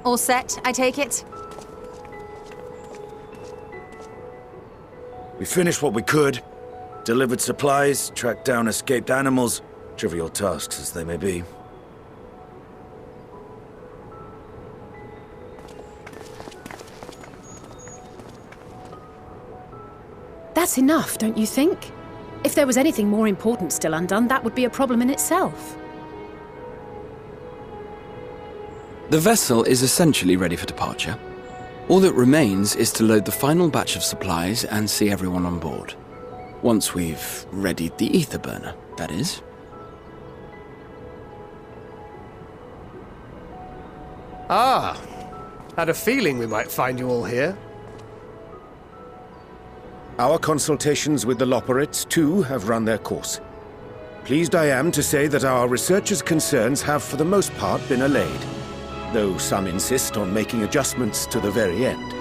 All set, I take it? We finished what we could. Delivered supplies, tracked down escaped animals. Trivial tasks as they may be. That's enough, don't you think? If there was anything more important still undone, that would be a problem in itself. The vessel is essentially ready for departure. All that remains is to load the final batch of supplies and see everyone on board. Once we've readied the ether burner, that is. Ah, had a feeling we might find you all here. Our consultations with the Loperites, too, have run their course. Pleased I am to say that our researchers' concerns have for the most part been allayed, though some insist on making adjustments to the very end.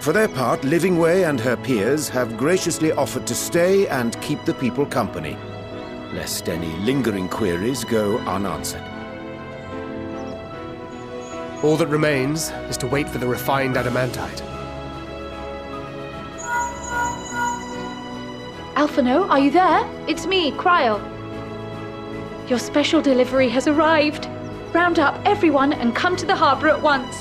For their part, Livingway and her peers have graciously offered to stay and keep the people company, lest any lingering queries go unanswered. All that remains is to wait for the refined adamantite. Alphino, are you there? It's me, Cryo. Your special delivery has arrived. Round up everyone and come to the harbour at once.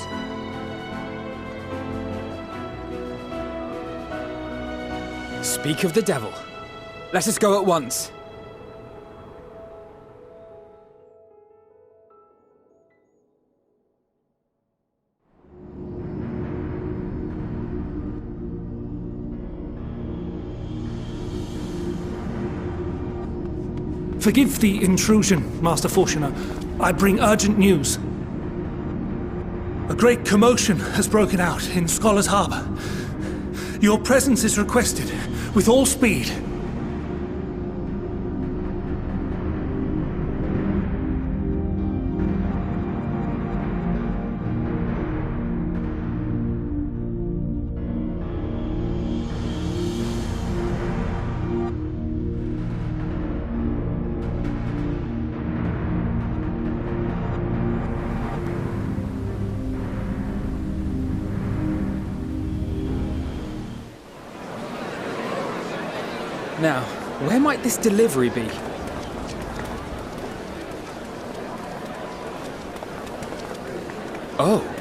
Speak of the devil. Let us go at once. Forgive the intrusion, Master Fortuner. I bring urgent news. A great commotion has broken out in Scholars Harbour. Your presence is requested with all speed. Now, where might this delivery be? Oh.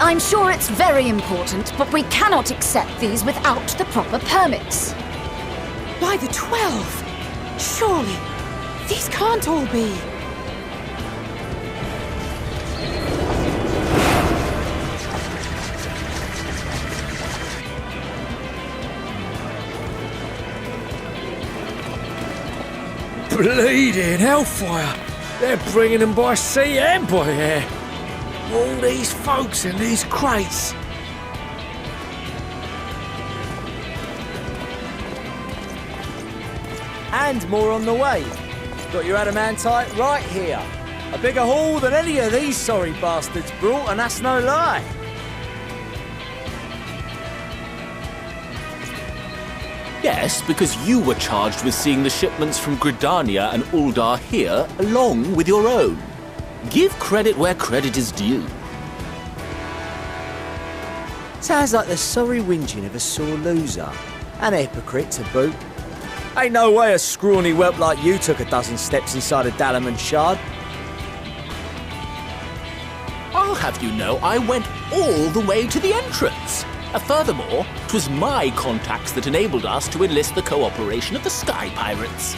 I'm sure it's very important, but we cannot accept these without the proper permits. By the 12! Surely, these can't all be. Bleeding hellfire! They're bringing them by sea and by air. All these folks in these crates. And more on the way. Got your adamantite right here. A bigger haul than any of these sorry bastards brought, and that's no lie. Yes, because you were charged with seeing the shipments from Gridania and Uldar here, along with your own. Give credit where credit is due. Sounds like the sorry whinging of a sore loser. An hypocrite to boot. Ain't no way a scrawny whelp like you took a dozen steps inside a Adamant shard. I'll have you know I went all the way to the entrance. Furthermore, 'twas my contacts that enabled us to enlist the cooperation of the Sky Pirates.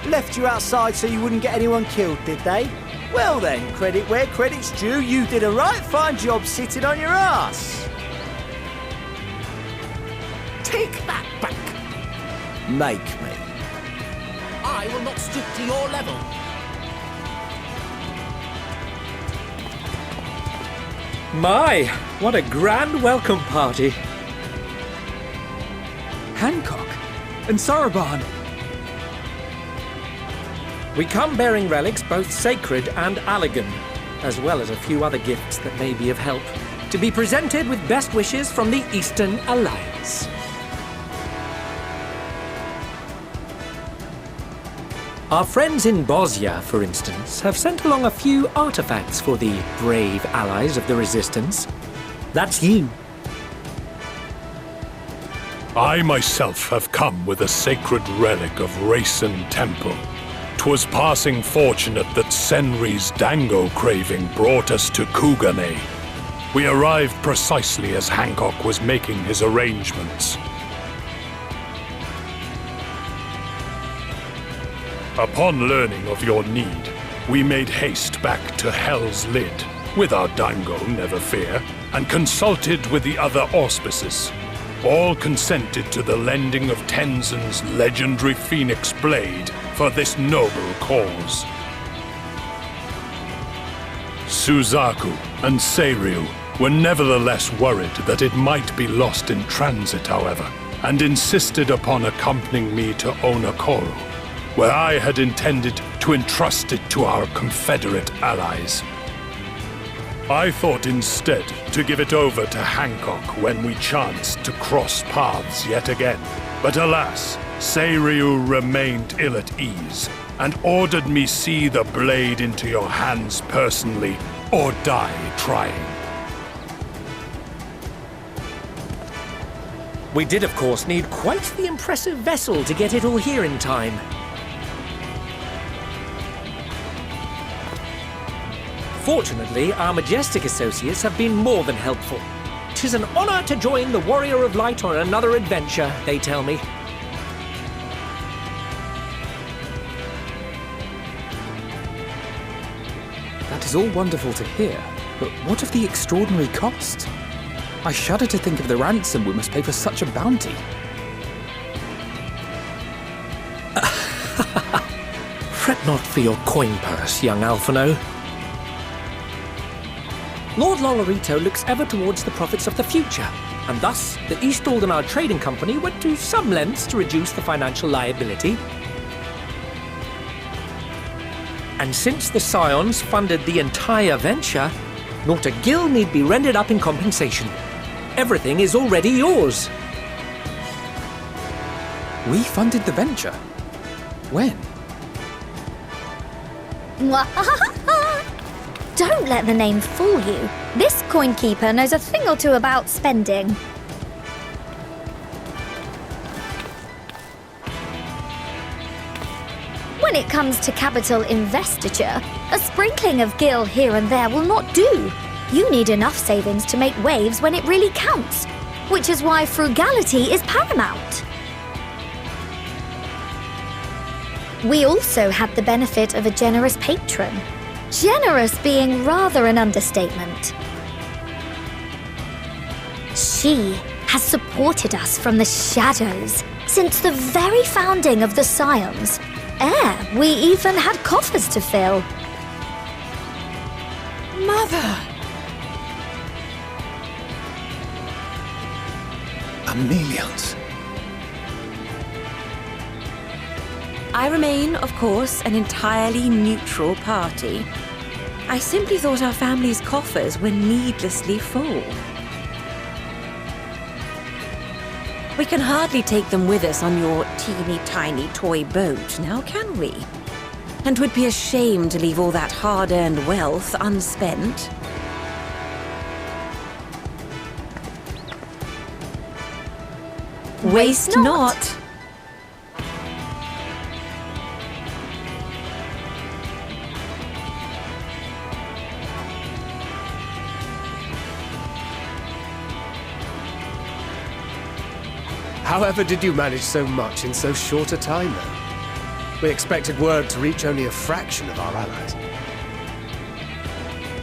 Left you outside so you wouldn't get anyone killed, did they? Well then, credit where credit's due, you did a right fine job sitting on your ass. Take that back. Make me. I will not stoop to your level. My, what a grand welcome party. Hancock and Soroban. We come bearing relics both sacred and Allegan, as well as a few other gifts that may be of help, to be presented with best wishes from the Eastern Alliance. Our friends in Bosnia, for instance, have sent along a few artifacts for the brave allies of the Resistance. That's you. I myself have come with a sacred relic of Rayson Temple. 'Twas passing fortunate that Senri's dango craving brought us to Kugane. We arrived precisely as Hancock was making his arrangements. Upon learning of your need, we made haste back to Hell's Lid, with our dango, never fear, and consulted with the other auspices. All consented to the lending of Tenzin's legendary Phoenix Blade for this noble cause. Suzaku and Seiryu were nevertheless worried that it might be lost in transit, however, and insisted upon accompanying me to Onokoro, where I had intended to entrust it to our Confederate allies. I thought instead to give it over to Hancock when we chanced to cross paths yet again. But alas, Seiryu remained ill at ease, and ordered me see the blade into your hands personally, or die trying. We did, of course, need quite the impressive vessel to get it all here in time. Fortunately, our majestic associates have been more than helpful. 'Tis an honor to join the Warrior of Light on another adventure, they tell me. That is all wonderful to hear, but what of the extraordinary cost? I shudder to think of the ransom we must pay for such a bounty. Fret not for your coin purse, young Alphino. Lord Lolorito looks ever towards the profits of the future, and thus the East Aldenar Trading Company went to some lengths to reduce the financial liability. And since the Scions funded the entire venture, not a gill need be rendered up in compensation. Everything is already yours. We funded the venture? When? Don't let the name fool you. This coin keeper knows a thing or two about spending. When it comes to capital investiture, a sprinkling of gil here and there will not do. You need enough savings to make waves when it really counts, which is why frugality is paramount. We also had the benefit of a generous patron. Generous being rather an understatement. She has supported us from the shadows since the very founding of the Scions. We even had coffers to fill. Mother! Amelians. I remain, of course, an entirely neutral party. I simply thought our family's coffers were needlessly full. We can hardly take them with us on your teeny-tiny toy boat, now can we? And 'twould be a shame to leave all that hard-earned wealth unspent. Waste not. However did you manage so much in so short a time, then? We expected word to reach only a fraction of our allies.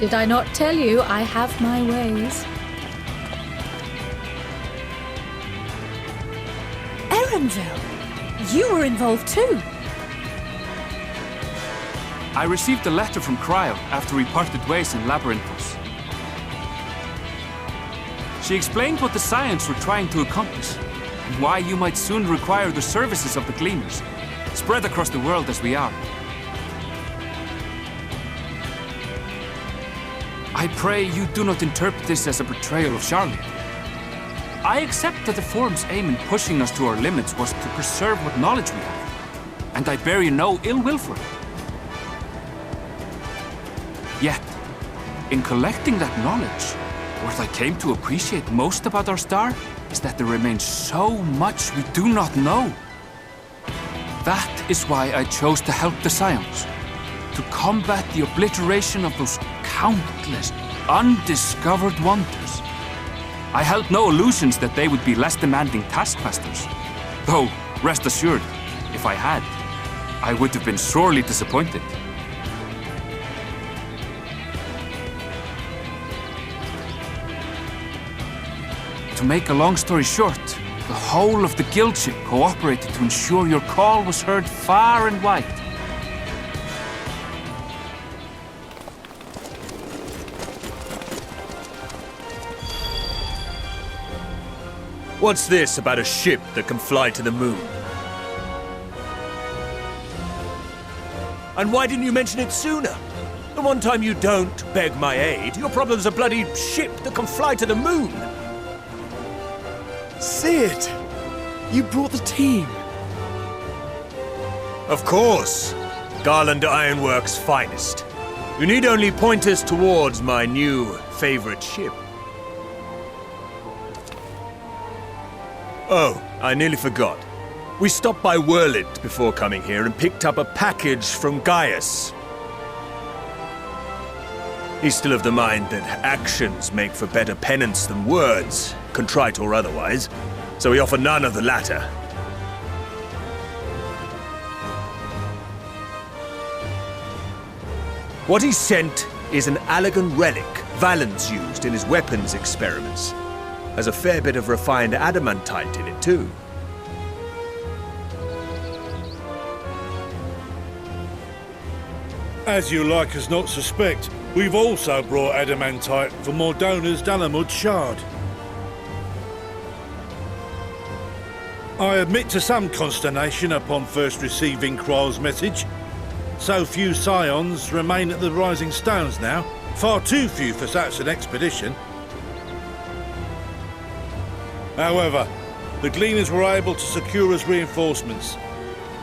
Did I not tell you I have my ways? Erenville! You were involved too! I received a letter from Cryo after we parted ways in Labyrinthos. She explained what the Scions were trying to accomplish, and why you might soon require the services of the Gleaners, spread across the world as we are. I pray you do not interpret this as a betrayal of Charlotte. I accept that the Forum's aim in pushing us to our limits was to preserve what knowledge we have, and I bear you no ill will for it. Yet, in collecting that knowledge, what I came to appreciate most about our star is that there remains so much we do not know. That is why I chose to help the Scions, to combat the obliteration of those countless, undiscovered wonders. I held no illusions that they would be less demanding taskmasters. Though, rest assured, if I had, I would have been sorely disappointed. To make a long story short, the whole of the guild ship cooperated to ensure your call was heard far and wide. What's this about a ship that can fly to the moon? And why didn't you mention it sooner? The one time you don't beg my aid, your problem's a bloody ship that can fly to the moon! Sid! You brought the team! Of course! Garland Ironworks' finest. You need only point us towards my new favorite ship. Oh, I nearly forgot. We stopped by Whirlwind before coming here and picked up a package from Gaius. He's still of the mind that actions make for better penance than words, contrite or otherwise, so we offer none of the latter. What he sent is an Allegan relic Valens used in his weapons experiments. Has a fair bit of refined adamantite in it, too. As you like us not suspect, we've also brought adamantite for Mordona's Dalamud shard. I admit to some consternation upon first receiving Kryle's message. So few Scions remain at the Rising Stones now, far too few for such an expedition. However, the Gleaners were able to secure us reinforcements.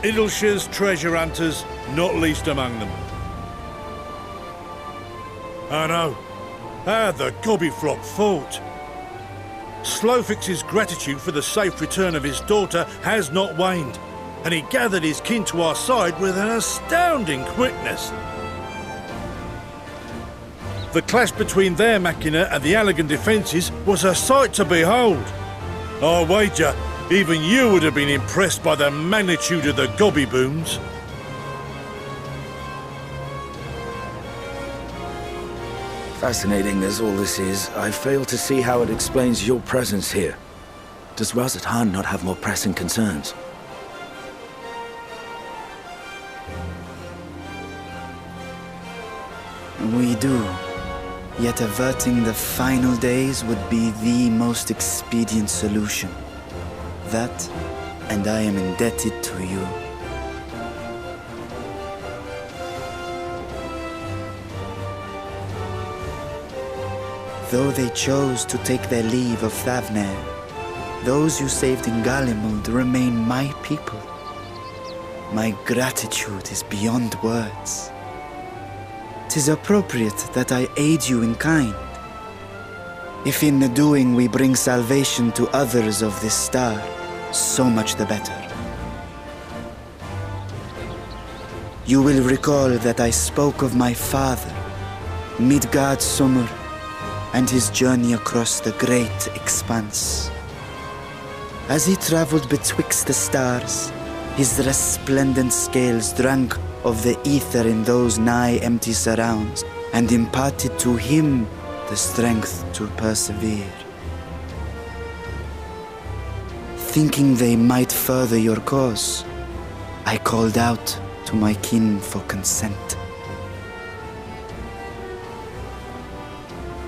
Idleshire's treasure hunters, not least among them. I know. How the Gobbyflock fought. Slowfix's gratitude for the safe return of his daughter has not waned, and he gathered his kin to our side with an astounding quickness. The clash between their machina and the Allegan defences was a sight to behold. I wager even you would have been impressed by the magnitude of the gobby booms. Fascinating as all this is, I fail to see how it explains your presence here. Does Razat-Han not have more pressing concerns? We do. Yet averting the final days would be the most expedient solution. That, and I am indebted to you. Though they chose to take their leave of Thavnair, those you saved in Galimund remain my people. My gratitude is beyond words. 'Tis appropriate that I aid you in kind. If in the doing we bring salvation to others of this star, so much the better. You will recall that I spoke of my father, Midgard Summer, and his journey across the great expanse. As he traveled betwixt the stars, his resplendent scales drank of the ether in those nigh empty surrounds, and imparted to him the strength to persevere. Thinking they might further your cause, I called out to my kin for consent.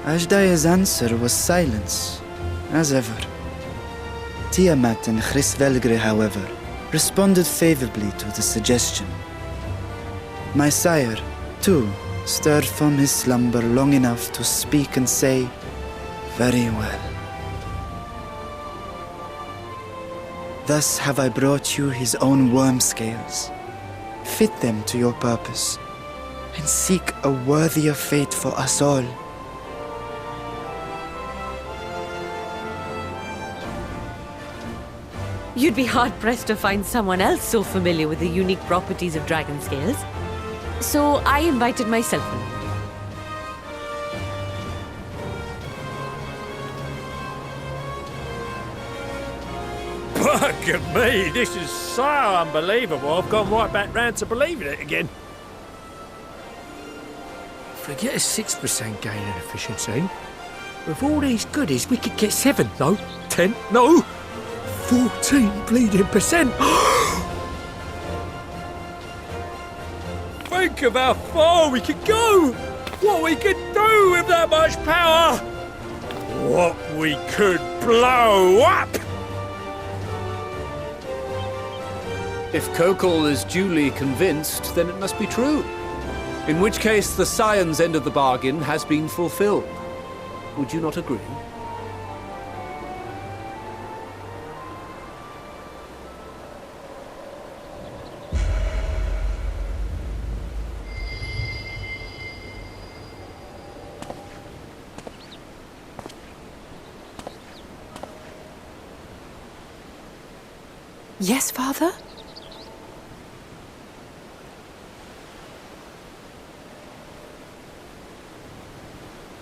Ajdaya's answer was silence, as ever. Tiamat and Chris-Velgre, however, responded favorably to the suggestion. My sire, too, stirred from his slumber long enough to speak and say, "Very well. Thus have I brought you his own worm scales. Fit them to your purpose, and seek a worthier fate for us all." You'd be hard-pressed to find someone else so familiar with the unique properties of dragon scales. So I invited myself in. Bugger me, this is so unbelievable. I've gone right back round to believing it again. Forget a 6% gain in efficiency. With all these goodies, we could get 7, no, 10, no, 14 bleeding percent. Think of how far we could go. What we could do with that much power. What we could blow up. If Kokol is duly convinced, then it must be true. In which case, the Scion's end of the bargain has been fulfilled. Would you not agree? Yes, Father?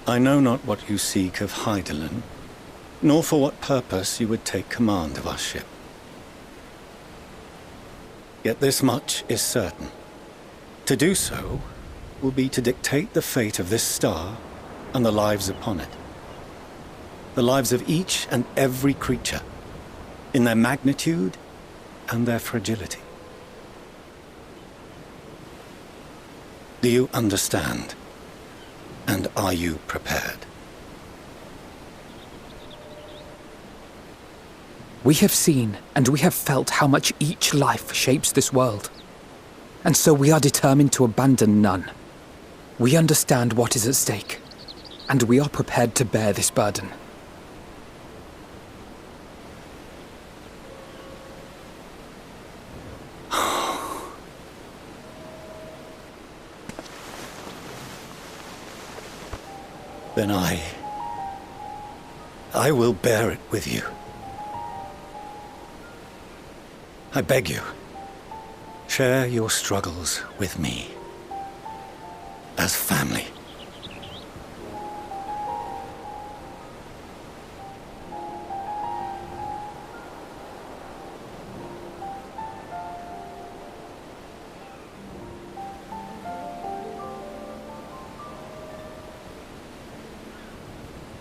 I know not what you seek of Hydaelyn, nor for what purpose you would take command of our ship. Yet this much is certain. To do so will be to dictate the fate of this star and the lives upon it. The lives of each and every creature, in their magnitude and their fragility. Do you understand? And are you prepared? We have seen and we have felt how much each life shapes this world. And so we are determined to abandon none. We understand what is at stake, and we are prepared to bear this burden. Then I will bear it with you. I beg you, share your struggles with me. As family.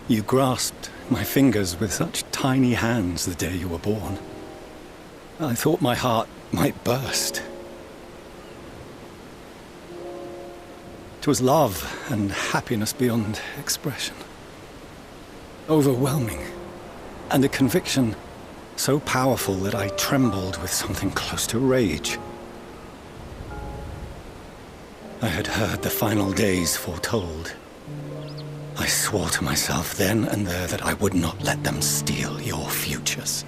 You grasped my fingers with such tiny hands the day you were born. I thought my heart might burst. 'Twas love and happiness beyond expression. Overwhelming, and a conviction so powerful that I trembled with something close to rage. I had heard the final days foretold. I swore to myself then and there that I would not let them steal your futures.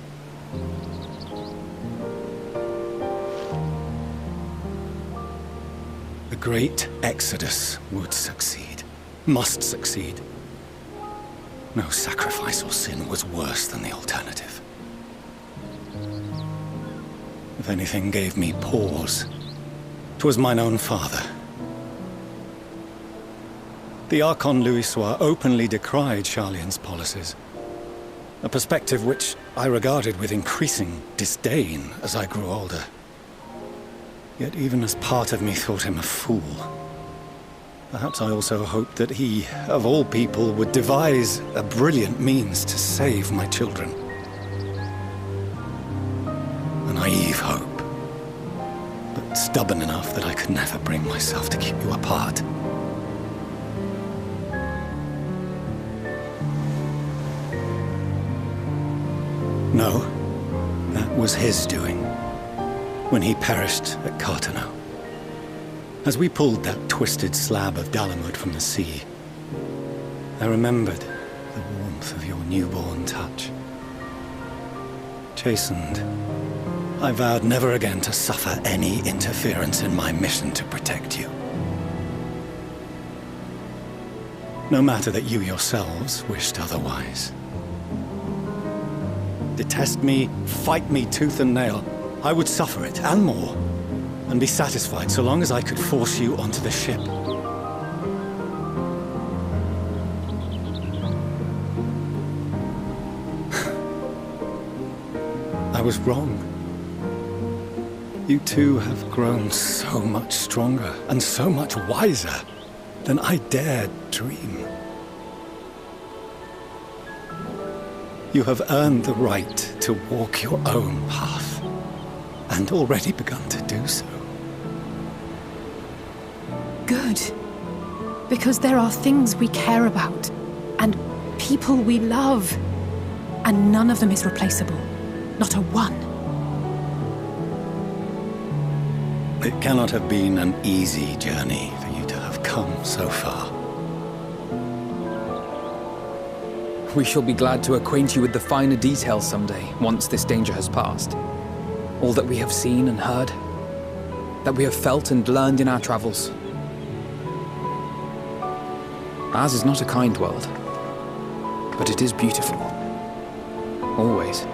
The great Exodus would succeed, must succeed. No sacrifice or sin was worse than the alternative. If anything gave me pause, 'twas mine own father. The Archon Louisoix openly decried Charlian's policies, a perspective which I regarded with increasing disdain as I grew older. Yet even as part of me thought him a fool, perhaps I also hoped that he, of all people, would devise a brilliant means to save my children. A naive hope, but stubborn enough that I could never bring myself to keep you apart. No, that was his doing, when he perished at Carteneau. As we pulled that twisted slab of Dalamud from the sea, I remembered the warmth of your newborn touch. Chastened, I vowed never again to suffer any interference in my mission to protect you. No matter that you yourselves wished otherwise. Detest me, fight me tooth and nail, I would suffer it, and more, and be satisfied so long as I could force you onto the ship. I was wrong. You two have grown so much stronger and so much wiser than I dared dream. You have earned the right to walk your own path, and already begun to do so. Good. Because there are things we care about, and people we love, and none of them is replaceable. Not a one. It cannot have been an easy journey for you to have come so far. We shall be glad to acquaint you with the finer details someday, once this danger has passed. All that we have seen and heard, that we have felt and learned in our travels. Ours is not a kind world, but it is beautiful. Always.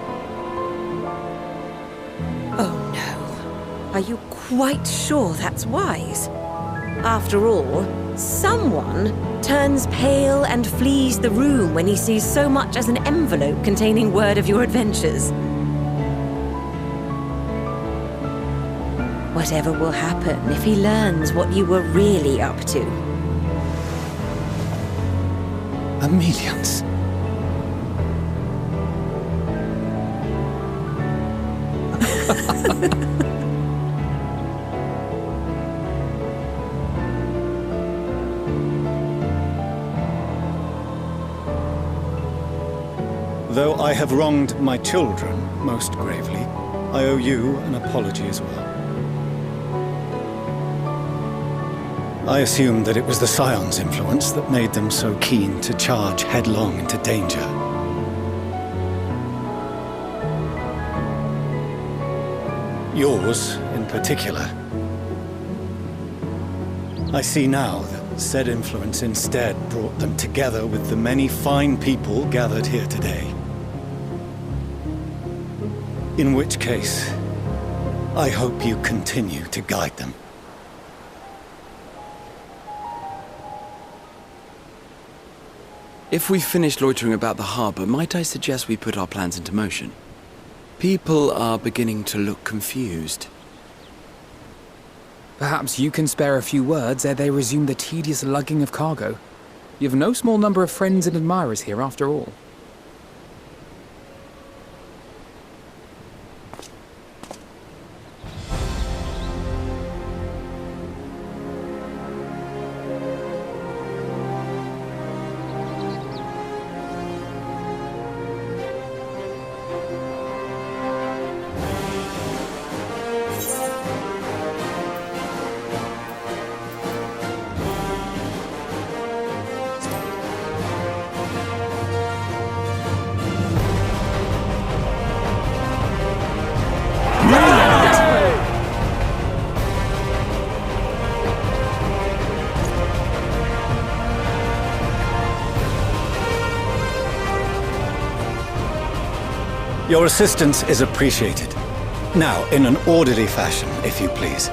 Oh no. Are you quite sure that's wise? After all, someone turns pale and flees the room when he sees so much as an envelope containing word of your adventures. Whatever will happen if he learns what you were really up to? Amelians. Though I have wronged my children most gravely, I owe you an apology as well. I assumed that it was the Scion's influence that made them so keen to charge headlong into danger. Yours, in particular. I see now that said influence instead brought them together with the many fine people gathered here today. In which case, I hope you continue to guide them. If we've finished loitering about the harbour, might I suggest we put our plans into motion? People are beginning to look confused. Perhaps you can spare a few words ere they resume the tedious lugging of cargo. You have no small number of friends and admirers here, after all. Your assistance is appreciated. Now, in an orderly fashion, if you please.